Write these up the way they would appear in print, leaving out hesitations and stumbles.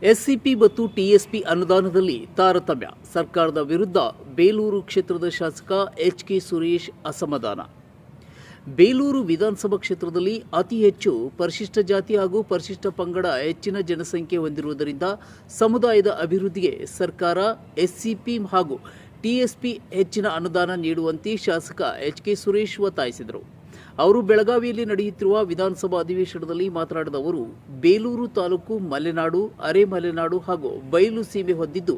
SCP ಮತ್ತು TSP ಅನುದಾನದಲ್ಲಿ ತಾರತಮ್ಯ. ಸರ್ಕಾರದ ವಿರುದ್ಧ ಬೇಲೂರು ಕ್ಷೇತ್ರದ ಶಾಸಕ ಎಚ್.ಕೆ. ಸುರೇಶ್ ಅಸಮಾಧಾನ. ಬೇಲೂರು ವಿಧಾನಸಭಾ ಕ್ಷೇತ್ರದಲ್ಲಿ ಅತಿ ಹೆಚ್ಚು ಪರಿಶಿಷ್ಟ ಜಾತಿ ಹಾಗೂ ಪರಿಶಿಷ್ಟ ಪಂಗಡ ಹೆಚ್ಚಿನ ಜನಸಂಖ್ಯೆ ಹೊಂದಿರುವುದರಿಂದ ಸಮುದಾಯದ ಅಭಿವೃದ್ಧಿಗೆ ಸರ್ಕಾರ ಎಸ್ಸಿಪಿ ಹಾಗೂ ಟಿಎಸ್ಪಿ ಹೆಚ್ಚಿನ ಅನುದಾನ ನೀಡುವಂತೆ ಶಾಸಕ ಎಚ್.ಕೆ. ಸುರೇಶ್ ಒತ್ತಾಯಿಸಿದರು. ಅವರು ಬೆಳಗಾವಿಯಲ್ಲಿ ನಡೆಯುತ್ತಿರುವ ವಿಧಾನಸಭಾ ಅಧಿವೇಶನದಲ್ಲಿ ಮಾತನಾಡಿದ ಅವರು, ಬೇಲೂರು ತಾಲೂಕು ಮಲೆನಾಡು, ಅರೆ ಮಲೆನಾಡು ಹಾಗೂ ಬಯಲು ಸೀಮೆ ಹೊಂದಿದ್ದು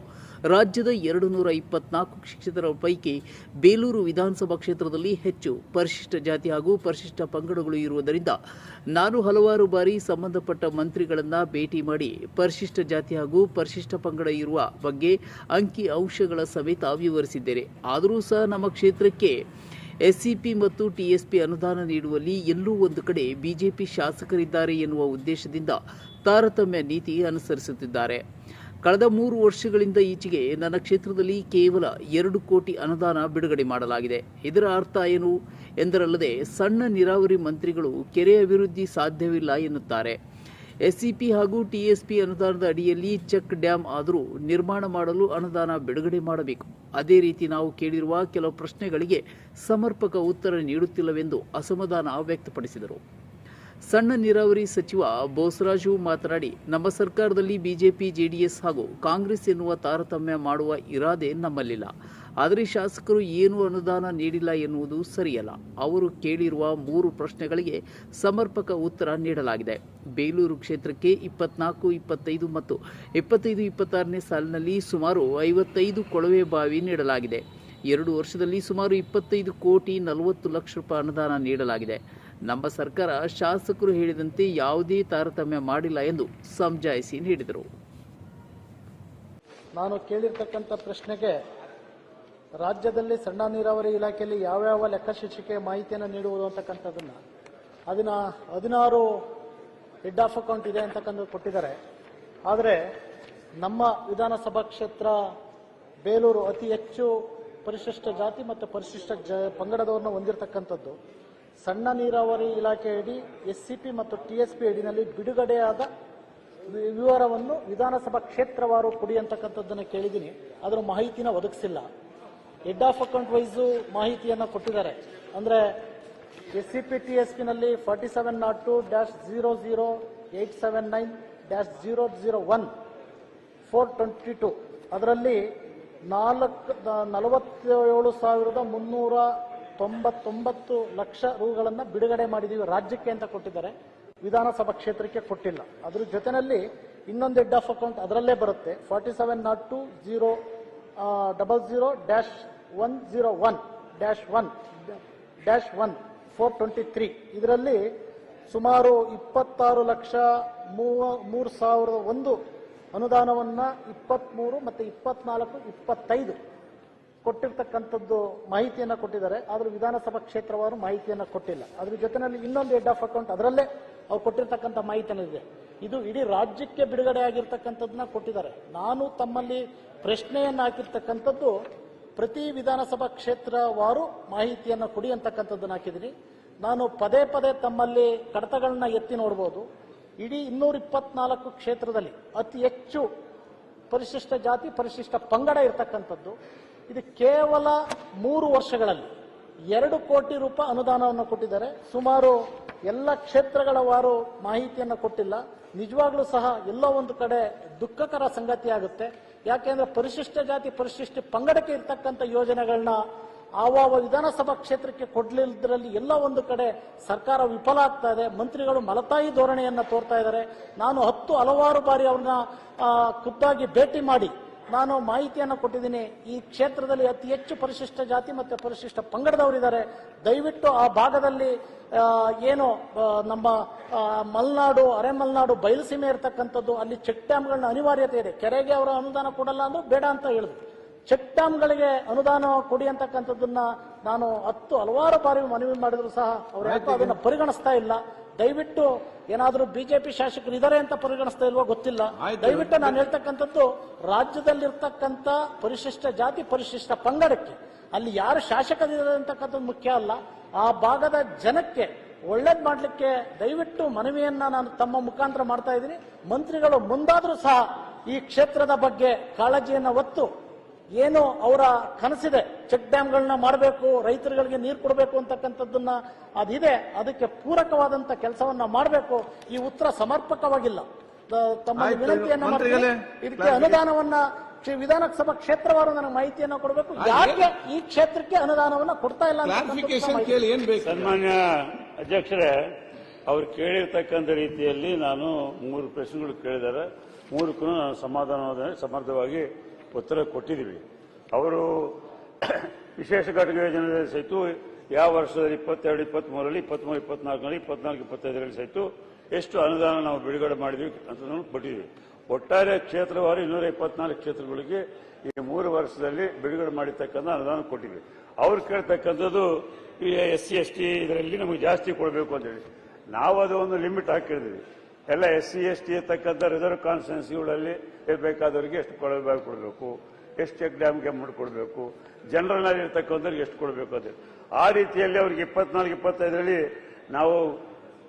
ರಾಜ್ಯದ 224 ಕ್ಷೇತ್ರಗಳ ಪೈಕಿ ಬೇಲೂರು ವಿಧಾನಸಭಾ ಕ್ಷೇತ್ರದಲ್ಲಿ ಹೆಚ್ಚು ಪರಿಶಿಷ್ಟ ಜಾತಿ ಹಾಗೂ ಪರಿಶಿಷ್ಟ ಪಂಗಡಗಳು ಇರುವುದರಿಂದ ನಾನು ಹಲವಾರು ಬಾರಿ ಸಂಬಂಧಪಟ್ಟ ಮಂತ್ರಿಗಳನ್ನು ಭೇಟಿ ಮಾಡಿ ಪರಿಶಿಷ್ಟ ಜಾತಿ ಹಾಗೂ ಪರಿಶಿಷ್ಟ ಪಂಗಡ ಇರುವ ಬಗ್ಗೆ ಅಂಕಿ ಅಂಶಗಳ ಸಮೇತ ವಿವರಿಸಿದ್ದೇನೆ. ಆದರೂ ಸಹ ನಮ್ಮ ಕ್ಷೇತ್ರಕ್ಕೆ ಎಸ್ಸಿಪಿ ಮತ್ತು ಟಿಎಸ್ಪಿ ಅನುದಾನ ನೀಡುವಲ್ಲಿ ಎಲ್ಲೂ ಒಂದು ಕಡೆ ಬಿಜೆಪಿ ಶಾಸಕರಿದ್ದಾರೆ ಎನ್ನುವ ಉದ್ದೇಶದಿಂದ ತಾರತಮ್ಯ ನೀತಿ ಅನುಸರಿಸುತ್ತಿದ್ದಾರೆ. ಕಳೆದ 3 ವರ್ಷಗಳಿಂದ ಈಚೆಗೆ ನನ್ನ ಕ್ಷೇತ್ರದಲ್ಲಿ ಕೇವಲ 2 ಕೋಟಿ ಅನುದಾನ ಬಿಡುಗಡೆ ಮಾಡಲಾಗಿದೆ. ಇದರ ಅರ್ಥ ಏನು ಎಂದರಲ್ಲದೆ ಸಣ್ಣ ನೀರಾವರಿ ಮಂತ್ರಿಗಳು ಕೆರೆ ಅಭಿವೃದ್ಧಿ ಸಾಧ್ಯವಿಲ್ಲ ಎನ್ನುತ್ತಾರೆ. ಎಸ್ಸಿಪಿ ಹಾಗೂ ಟಿಎಸ್ಪಿ ಅನುದಾನದ ಅಡಿಯಲ್ಲಿ ಚೆಕ್ ಡ್ಯಾಂ ಆದರೂ ನಿರ್ಮಾಣ ಮಾಡಲು ಅನುದಾನ ಬಿಡುಗಡೆ ಮಾಡಬೇಕು. ಅದೇ ರೀತಿ ನಾವು ಕೇಳಿರುವ ಕೆಲವು ಪ್ರಶ್ನೆಗಳಿಗೆ ಸಮರ್ಪಕ ಉತ್ತರ ನೀಡುತ್ತಿಲ್ಲವೆಂದು ಅಸಮಾಧಾನ ವ್ಯಕ್ತಪಡಿಸಿದರು. ಸಣ್ಣ ನೀರಾವರಿ ಸಚಿವ ಬೋಸರಾಜು ಮಾತನಾಡಿ, ನಮ್ಮ ಸರ್ಕಾರದಲ್ಲಿ ಬಿಜೆಪಿ, ಜೆಡಿಎಸ್ ಹಾಗೂ ಕಾಂಗ್ರೆಸ್ ಎನ್ನುವ ತಾರತಮ್ಯ ಮಾಡುವ ಇರಾದೆ ನಮ್ಮಲ್ಲಿಲ್ಲ. ಆದರೆ ಶಾಸಕರು ಏನು ಅನುದಾನ ನೀಡಿಲ್ಲ ಎನ್ನುವುದು ಸರಿಯಲ್ಲ. ಅವರು ಕೇಳಿರುವ 3 ಪ್ರಶ್ನೆಗಳಿಗೆ ಸಮರ್ಪಕ ಉತ್ತರ ನೀಡಲಾಗಿದೆ. ಬೇಲೂರು ಕ್ಷೇತ್ರಕ್ಕೆ 24, 25 ಮತ್ತು 25-26ನೇ ಸಾಲಿನಲ್ಲಿ ಸುಮಾರು 55 ಕೊಳವೆ ಬಾವಿ ನೀಡಲಾಗಿದೆ. 2 ವರ್ಷದಲ್ಲಿ ಸುಮಾರು 25 ಕೋಟಿ 40 ಲಕ್ಷ ರೂಪಾಯಿ ಅನುದಾನ ನೀಡಲಾಗಿದೆ. ನಮ್ಮ ಸರ್ಕಾರ ಶಾಸಕರು ಹೇಳಿದಂತೆ ಯಾವುದೇ ತಾರತಮ್ಯ ಮಾಡಿಲ್ಲ ಎಂದು ಸಮಜಾಯಿಸಿ ನೀಡಿದರು. ನಾನು ಕೇಳಿರ್ತಕ್ಕಂಥ ಪ್ರಶ್ನೆಗೆ ರಾಜ್ಯದಲ್ಲಿ ಸಣ್ಣ ನೀರಾವರಿ ಇಲಾಖೆಯಲ್ಲಿ ಯಾವ್ಯಾವ ಲೆಕ್ಕಶಿಕ್ಷಿಕೆ ಮಾಹಿತಿಯನ್ನು ನೀಡುವುದು ಅಂತಕ್ಕಂಥದ್ದನ್ನು ಅದನ್ನ 16 ಹೆಡ್ ಆಫ್ ಅಕೌಂಟ್ ಇದೆ ಅಂತಕ್ಕಂಥ ಕೊಟ್ಟಿದ್ದಾರೆ. ಆದರೆ ನಮ್ಮ ವಿಧಾನಸಭಾ ಕ್ಷೇತ್ರ ಬೇಲೂರು ಅತಿ ಹೆಚ್ಚು ಪರಿಶಿಷ್ಟ ಜಾತಿ ಮತ್ತು ಪರಿಶಿಷ್ಟ ಪಂಗಡದವರನ್ನು ಹೊಂದಿರತಕ್ಕಂಥದ್ದು. ಸಣ್ಣ ನೀರಾವರಿ ಇಲಾಖೆ ಅಡಿ ಎಸ್ಸಿಪಿ ಮತ್ತು ಟಿಎಸ್ಪಿ ಅಡಿನಲ್ಲಿ ಬಿಡುಗಡೆಯಾದ ವಿವರವನ್ನು ವಿಧಾನಸಭಾ ಕ್ಷೇತ್ರವಾರು ಕೊಡಿ ಅಂತಕ್ಕಂಥದ್ದನ್ನು ಕೇಳಿದ್ದೀನಿ. ಅದರ ಮಾಹಿತಿನ ಒದಗಿಸಿಲ್ಲ. ಹೆಡ್ ಆಫ್ ಅಕೌಂಟ್ ವೈಸು ಮಾಹಿತಿಯನ್ನು ಕೊಟ್ಟಿದ್ದಾರೆ. ಅಂದರೆ ಎಸ್ಸಿಪಿ ಟಿಎಸ್ಪಿನಲ್ಲಿ 4702-00879-001 422 ಅದರಲ್ಲಿ 47,399 ಲಕ್ಷ ರೂಗಳನ್ನು ಬಿಡುಗಡೆ ಮಾಡಿದ್ದೀವಿ ರಾಜ್ಯಕ್ಕೆ ಅಂತ ಕೊಟ್ಟಿದ್ದಾರೆ. ವಿಧಾನಸಭಾ ಕ್ಷೇತ್ರಕ್ಕೆ ಕೊಟ್ಟಿಲ್ಲ. ಅದ್ರ ಜೊತೆಯಲ್ಲಿ ಇನ್ನೊಂದು ಹೆಡ್ ಆಫ್ ಅಕೌಂಟ್ ಅದರಲ್ಲೇ ಬರುತ್ತೆ. 4702-000-101-1 423 ಇದರಲ್ಲಿ ಸುಮಾರು 26,03,001 ಅನುದಾನವನ್ನು 23 ಮತ್ತು 24, 25 ಕೊಟ್ಟಿರ್ತಕ್ಕಂಥದ್ದು ಮಾಹಿತಿಯನ್ನು ಕೊಟ್ಟಿದ್ದಾರೆ. ಆದರೂ ವಿಧಾನಸಭಾ ಕ್ಷೇತ್ರವಾರು ಮಾಹಿತಿಯನ್ನು ಕೊಟ್ಟಿಲ್ಲ. ಅದ್ರ ಜೊತೆಯಲ್ಲಿ ಇನ್ನೊಂದು ಹೆಡ್ ಆಫ್ ಅಕೌಂಟ್ ಅದರಲ್ಲೇ ಅವ್ರು ಕೊಟ್ಟಿರ್ತಕ್ಕಂಥ ಮಾಹಿತಿಯನ್ನು ಇದೆ. ಇದು ಇಡೀ ರಾಜ್ಯಕ್ಕೆ ಬಿಡುಗಡೆ ಆಗಿರ್ತಕ್ಕಂಥದ್ದನ್ನ ಕೊಟ್ಟಿದ್ದಾರೆ. ನಾನು ತಮ್ಮಲ್ಲಿ ಪ್ರಶ್ನೆಯನ್ನು ಹಾಕಿರ್ತಕ್ಕಂಥದ್ದು ಪ್ರತಿ ವಿಧಾನಸಭಾ ಕ್ಷೇತ್ರವಾರು ಮಾಹಿತಿಯನ್ನು ಕೊಡಿ ಅಂತಕ್ಕಂಥದ್ದನ್ನು ಹಾಕಿದ್ದೀನಿ. ನಾನು ಪದೇ ಪದೇ ತಮ್ಮಲ್ಲಿ ಕಡತಗಳನ್ನ ಎತ್ತಿ ನೋಡ್ಬೋದು. ಇಡೀ 224 ಕ್ಷೇತ್ರದಲ್ಲಿ ಅತಿ ಹೆಚ್ಚು ಪರಿಶಿಷ್ಟ ಜಾತಿ ಪರಿಶಿಷ್ಟ ಪಂಗಡ ಇರತಕ್ಕಂಥದ್ದು. ಇದು ಕೇವಲ 3 ವರ್ಷಗಳಲ್ಲಿ 2 ಕೋಟಿ ರೂಪಾಯಿ ಅನುದಾನವನ್ನು ಕೊಟ್ಟಿದ್ದಾರೆ. ಸುಮಾರು ಎಲ್ಲ ಕ್ಷೇತ್ರಗಳ ವಾರು ಮಾಹಿತಿಯನ್ನು ಕೊಟ್ಟಿಲ್ಲ. ನಿಜವಾಗ್ಲೂ ಸಹ ಎಲ್ಲೋ ಒಂದು ಕಡೆ ದುಃಖಕರ ಸಂಗತಿ ಆಗುತ್ತೆ. ಯಾಕೆಂದ್ರೆ ಪರಿಶಿಷ್ಟ ಜಾತಿ ಪರಿಶಿಷ್ಟ ಪಂಗಡಕ್ಕೆ ಇರ್ತಕ್ಕಂಥ ಯೋಜನೆಗಳನ್ನ ಆವಾವ ವಿಧಾನಸಭಾ ಕ್ಷೇತ್ರಕ್ಕೆ ಕೊಡ್ಲಿಲ್ಲದ್ರಲ್ಲಿ ಎಲ್ಲ ಒಂದು ಕಡೆ ಸರ್ಕಾರ ವಿಫಲ ಆಗ್ತಾ ಇದೆ. ಮಂತ್ರಿಗಳು ಮಲತಾಯಿ ಧೋರಣೆಯನ್ನ ತೋರ್ತಾ ಇದ್ದಾರೆ. ನಾನು ಹಲವಾರು ಬಾರಿ ಅವ್ರನ್ನ ಖುದ್ದಾಗಿ ಭೇಟಿ ಮಾಡಿ ನಾನು ಮಾಹಿತಿಯನ್ನು ಕೊಟ್ಟಿದ್ದೀನಿ. ಈ ಕ್ಷೇತ್ರದಲ್ಲಿ ಅತಿ ಹೆಚ್ಚು ಪರಿಶಿಷ್ಟ ಜಾತಿ ಮತ್ತು ಪರಿಶಿಷ್ಟ ಪಂಗಡದವರಿದ್ದಾರೆ. ದಯವಿಟ್ಟು ಆ ಭಾಗದಲ್ಲಿ ಏನು ನಮ್ಮ ಮಲೆನಾಡು, ಅರೆ ಮಲೆನಾಡು, ಬಯಲುಸೀಮೆ ಇರತಕ್ಕಂಥದ್ದು ಅಲ್ಲಿ ಚೆಕ್ ಡ್ಯಾಮ್ಗಳನ್ನ ಅನಿವಾರ್ಯತೆ ಇದೆ. ಕೆರೆಗೆ ಅವರ ಅನುದಾನ ಕೊಡಲ್ಲ ಅಂದ್ರೆ ಬೇಡ ಅಂತ ಹೇಳಿದ್ರು. ಚೆಕ್ ಡ್ಯಾಮ್ಗಳಿಗೆ ಅನುದಾನ ಕೊಡಿ ಅಂತಕ್ಕಂಥದ್ದನ್ನ ನಾನು ಹಲವಾರು ಬಾರಿ ಮನವಿ ಮಾಡಿದ್ರು ಸಹ ಅವರು ಯಾಕೋ ಅದನ್ನ ಪರಿಗಣಿಸ್ತಾ ಇಲ್ಲ. ದಯವಿಟ್ಟು ಏನಾದರೂ ಬಿಜೆಪಿ ಶಾಸಕರು ಇದ್ದಾರೆ ಅಂತ ಪರಿಗಣಿಸ್ತಾ ಇಲ್ವೋ ಗೊತ್ತಿಲ್ಲ. ದಯವಿಟ್ಟು ನಾನು ಹೇಳ್ತಕ್ಕಂಥದ್ದು ರಾಜ್ಯದಲ್ಲಿರ್ತಕ್ಕಂಥ ಪರಿಶಿಷ್ಟ ಜಾತಿ ಪರಿಶಿಷ್ಟ ಪಂಗಡಕ್ಕೆ ಅಲ್ಲಿ ಯಾರು ಶಾಸಕರಿದ್ದಾರೆ ಅಂತಕ್ಕಂಥದ್ದು ಮುಖ್ಯ ಅಲ್ಲ. ಆ ಭಾಗದ ಜನಕ್ಕೆ ಒಳ್ಳೇದು ಮಾಡಲಿಕ್ಕೆ ದಯವಿಟ್ಟು ಮನವಿಯನ್ನ ನಾನು ತಮ್ಮ ಮುಖಾಂತರ ಮಾಡ್ತಾ ಇದ್ದೀನಿ. ಮಂತ್ರಿಗಳು ಮುಂದಾದರೂ ಸಹ ಈ ಕ್ಷೇತ್ರದ ಬಗ್ಗೆ ಕಾಳಜಿಯನ್ನ ಹೊತ್ತು ಏನು ಅವರ ಕನಸಿದೆ, ಚೆಕ್ ಡ್ಯಾಂಗಳನ್ನ ಮಾಡಬೇಕು, ರೈತರುಗಳಿಗೆ ನೀರು ಕೊಡಬೇಕು ಅಂತಕ್ಕಂಥದ್ದನ್ನ ಅದಿದೆ, ಅದಕ್ಕೆ ಪೂರಕವಾದಂತ ಕೆಲಸವನ್ನ ಮಾಡಬೇಕು. ಈ ಉತ್ತರ ಸಮರ್ಪಕವಾಗಿಲ್ಲ. ತಮ್ಮ ವಿನಂತಿಯನ್ನ ಮಾಡ್ತೀನಿ, ಇದಕ್ಕೆ ಅನುದಾನವನ್ನ ವಿಧಾನಸಭಾ ಕ್ಷೇತ್ರವಾರು ನನಗೆ ಮಾಹಿತಿಯನ್ನ ಕೊಡಬೇಕು. ಯಾಕೆ ಈ ಕ್ಷೇತ್ರಕ್ಕೆ ಅನುದಾನವನ್ನ ಕೊಡ್ತಾ ಇಲ್ಲ ಅಂತ. ಸನ್ಮಾನ್ಯ ಅಧ್ಯಕ್ಷರೇ, ಅವ್ರು ಕೇಳಿರ್ತಕ್ಕಂಥ ರೀತಿಯಲ್ಲಿ ನಾನು 3 ಪ್ರಶ್ನೆಗಳು ಕೇಳಿದ್ದಾರೆ. 3ಕ್ಕೂ ನಾನು ಸಮರ್ಥವಾಗಿ ಉತ್ತರ ಕೊಟ್ಟಿದ್ದೀವಿ. ಅವರು ವಿಶೇಷ ಘಟಕ ಯೋಜನೆ ಸಹಿತ ಯಾವ ವರ್ಷದಲ್ಲಿ 22, 23ರಲ್ಲಿ, 23, 24ರಲ್ಲಿ, 24, 25ರಲ್ಲಿ ಸಹಿತ ಎಷ್ಟು ಅನುದಾನ ನಾವು ಬಿಡುಗಡೆ ಮಾಡಿದ್ವಿ ಅಂತ ಕೊಟ್ಟಿದ್ವಿ. ಒಟ್ಟಾರೆ ಕ್ಷೇತ್ರವಾರು 224 ಕ್ಷೇತ್ರಗಳಿಗೆ ಈ 3 ವರ್ಷದಲ್ಲಿ ಬಿಡುಗಡೆ ಮಾಡಿರ್ತಕ್ಕಂಥ ಅನುದಾನ ಕೊಟ್ಟಿದ್ವಿ. ಅವ್ರು ಕೇಳ್ತಕ್ಕಂಥದ್ದು ಈ SC ST ಇದರಲ್ಲಿ ನಮಗೆ ಜಾಸ್ತಿ ಕೊಡಬೇಕು ಅಂತ ಹೇಳಿ ನಾವು ಅದು ಒಂದು ಲಿಮಿಟ್ ಹಾಕಿದ್ವಿ. ಎಲ್ಲ SC ST ಇರ್ತಕ್ಕಂಥ ರಿಸರ್ವ್ ಕಾನ್ಸ್ಟಿಟ್ಯೂನ್ಸಿಗಳಲ್ಲಿ ಬೇಕಾದವರಿಗೆ ಎಷ್ಟು ಕೊಡಬೇಕು, ಎಷ್ಟು ಚೆಕ್ ಡ್ಯಾಮ್ಗೆ ಅಮೌಂಟ್ ಕೊಡಬೇಕು, ಜನರಲ್ ನಲ್ಲಿ ಇರ್ತಕ್ಕಂಥವ್ರಿಗೆ ಎಷ್ಟು ಕೊಡಬೇಕು ಅಂತ. ಆ ರೀತಿಯಲ್ಲಿ ಅವ್ರಿಗೆ 24, 25ರಲ್ಲಿ ನಾವು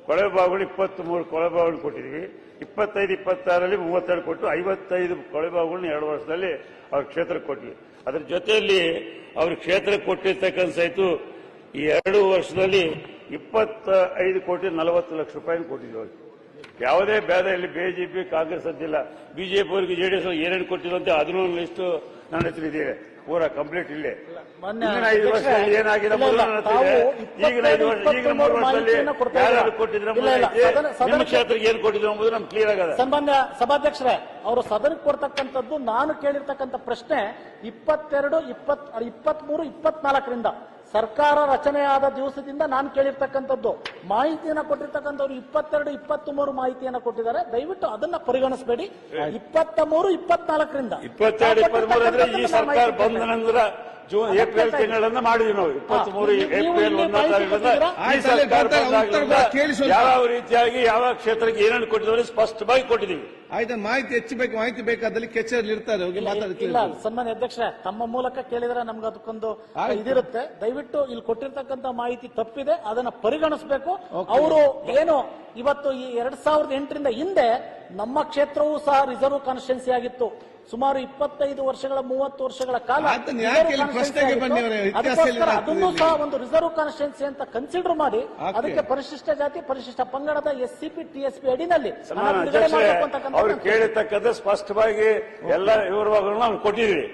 ಕೊಳವೆ ಬಾವಿಗಳು 23 ಕೊಳವೆ ಬಾವಿಗಳು ಕೊಟ್ಟಿದ್ವಿ. 25, 26ರಲ್ಲಿ 32 ಕೊಟ್ಟು 55 ಕೊಳವೆ ಬಾವಿಗಳನ್ನ 2 ವರ್ಷದಲ್ಲಿ ಅವ್ರ ಕ್ಷೇತ್ರಕ್ಕೆ ಕೊಟ್ಟಿವಿ. ಅದ್ರ ಜೊತೆಯಲ್ಲಿ ಅವ್ರ ಕ್ಷೇತ್ರಕ್ಕೆ ಕೊಟ್ಟಿರ್ತಕ್ಕಂಥ ಸಹಿತ ಈ 2 ವರ್ಷದಲ್ಲಿ 25 ಕೋಟಿ 40 ಲಕ್ಷ ರೂಪಾಯಿ ಕೊಟ್ಟಿದ್ವಿ ಅವ್ರಿಗೆ. ಯಾವುದೇ ಭೇದ ಇಲ್ಲಿ ಬಿಜೆಪಿ ಕಾಂಗ್ರೆಸ್ ಅಂತಿಲ್ಲ. ಬಿಜೆಪಿ ಅವರಿಗೆ JDS ಏನೇನು ಕೊಟ್ಟಿದ್ರು ಅಂತ ಅದನ್ನೂ ಲಿಸ್ಟ್ ನನ್ನ ಹತ್ರ ಇದೆ, ಪೂರಾ ಕಂಪ್ಲೀಟ್ ಇಲ್ಲೇ. ಈಗಿನ 5 ವರ್ಷದಲ್ಲಿ ಏನಾಗಿದೆ ಈಗಿನ 3 ವರ್ಷದಲ್ಲಿ ಯಾರು ಕೊಟ್ಟಿದ್ರೆ ನಿಮ್ಮ ಕ್ಷೇತ್ರಕ್ಕೆ ಏನು ಕೊಟ್ಟಿದ್ರು ಎಂಬುದು ನಮ್ಗೆ ಕ್ಲಿಯರ್ ಆಗದ. ಸನ್ಮಾನ್ಯ ಸಭಾಧ್ಯಕ್ಷರೇ, ಅವರು ಸದನಕ್ಕೆ ಕೊಡ್ತಕ್ಕಂಥದ್ದು ನಾನು ಕೇಳಿರ್ತಕ್ಕಂಥ ಪ್ರಶ್ನೆ 22, 23, 24ರಿಂದ ಸರ್ಕಾರ ರಚನೆಯಾದ ದಿವಸದಿಂದ ನಾನು ಕೇಳಿರ್ತಕ್ಕಂಥದ್ದು ಮಾಹಿತಿಯನ್ನ ಕೊಟ್ಟಿರ್ತಕ್ಕಂಥವ್ರು 22, 23 ಮಾಹಿತಿಯನ್ನ ಕೊಟ್ಟಿದ್ದಾರೆ. ದಯವಿಟ್ಟು ಅದನ್ನ ಪರಿಗಣಿಸಬೇಡಿ. 23, 24ರಿಂದ 22, 23 ಅಂದ್ರೆ ಈ ಸರ್ಕಾರ ಬಂದ ನಂತರ ಏಪ್ರಿಲ್ ತಿಂಗಳನ್ನ ಮಾಡಿದ್ವಿ ನಾವು. 23 ಏಪ್ರಿಲ್ 1ನೇ ತಾರೀಕಿನಿಂದ ಈ ಸರ್ಕಾರ ಯಾವ ರೀತಿಯಾಗಿ ಯಾವ ಕ್ಷೇತ್ರಕ್ಕೆ ಏನೇನು ಕೊಟ್ಟಿದ್ದಾರೆ ಸ್ಪಷ್ಟವಾಗಿ ಕೊಟ್ಟಿದ್ದೀವಿ. ಆಯ್ತು, ಮಾಹಿತಿ ಹೆಚ್ಚಬೇಕು, ಮಾಹಿತಿ ಬೇಕಾದಲ್ಲಿ ಕೆಚೇರಿ ಇರ್ತಾರೆ. ಇಲ್ಲ ಸನ್ಮಾನ್ಯ ಅಧ್ಯಕ್ಷರೇ, ತಮ್ಮ ಮೂಲಕ ಕೇಳಿದ್ರೆ ನಮ್ಗೆ ಅದಕ್ಕೊಂದು ಇದಿರುತ್ತೆ. ದಯವಿಟ್ಟು ಇಲ್ಲಿ ಕೊಟ್ಟಿರ್ತಕ್ಕಂಥ ಮಾಹಿತಿ ತಪ್ಪಿದೆ, ಅದನ್ನ ಪರಿಗಣಿಸಬೇಕು. ಅವರು ಏನು ಇವತ್ತು ಈ 2008ರಿಂದ ಹಿಂದೆ ನಮ್ಮ ಕ್ಷೇತ್ರವೂ ಸಹ ರಿಸರ್ವ್ ಕಾನ್ಸ್ಟಿಟ್ಯೂನ್ಸಿ ಆಗಿತ್ತು. ಸುಮಾರು 25 ವರ್ಷಗಳ 30 ವರ್ಷಗಳ ಕಾಲ ಅದನ್ನು ಸಹ ಒಂದು ರಿಸರ್ವ್ ಕಾನ್ಸ್ಟಿಟ್ಯೂನ್ಸಿ ಅಂತ ಕನ್ಸಿಡರ್ ಮಾಡಿ ಅದಕ್ಕೆ ಪರಿಶಿಷ್ಟ ಜಾತಿ ಪರಿಶಿಷ್ಟ ಪಂಗಡದ SCP TSP ಅಡಿನಲ್ಲಿ ಅವ್ರು ಕೇಳಿರ್ತಕ್ಕಂಥ ಸ್ಪಷ್ಟವಾಗಿ ಎಲ್ಲ ವಿವರಗಳನ್ನು ನಾವು ಕೊಟ್ಟಿದ್ದೀವಿ.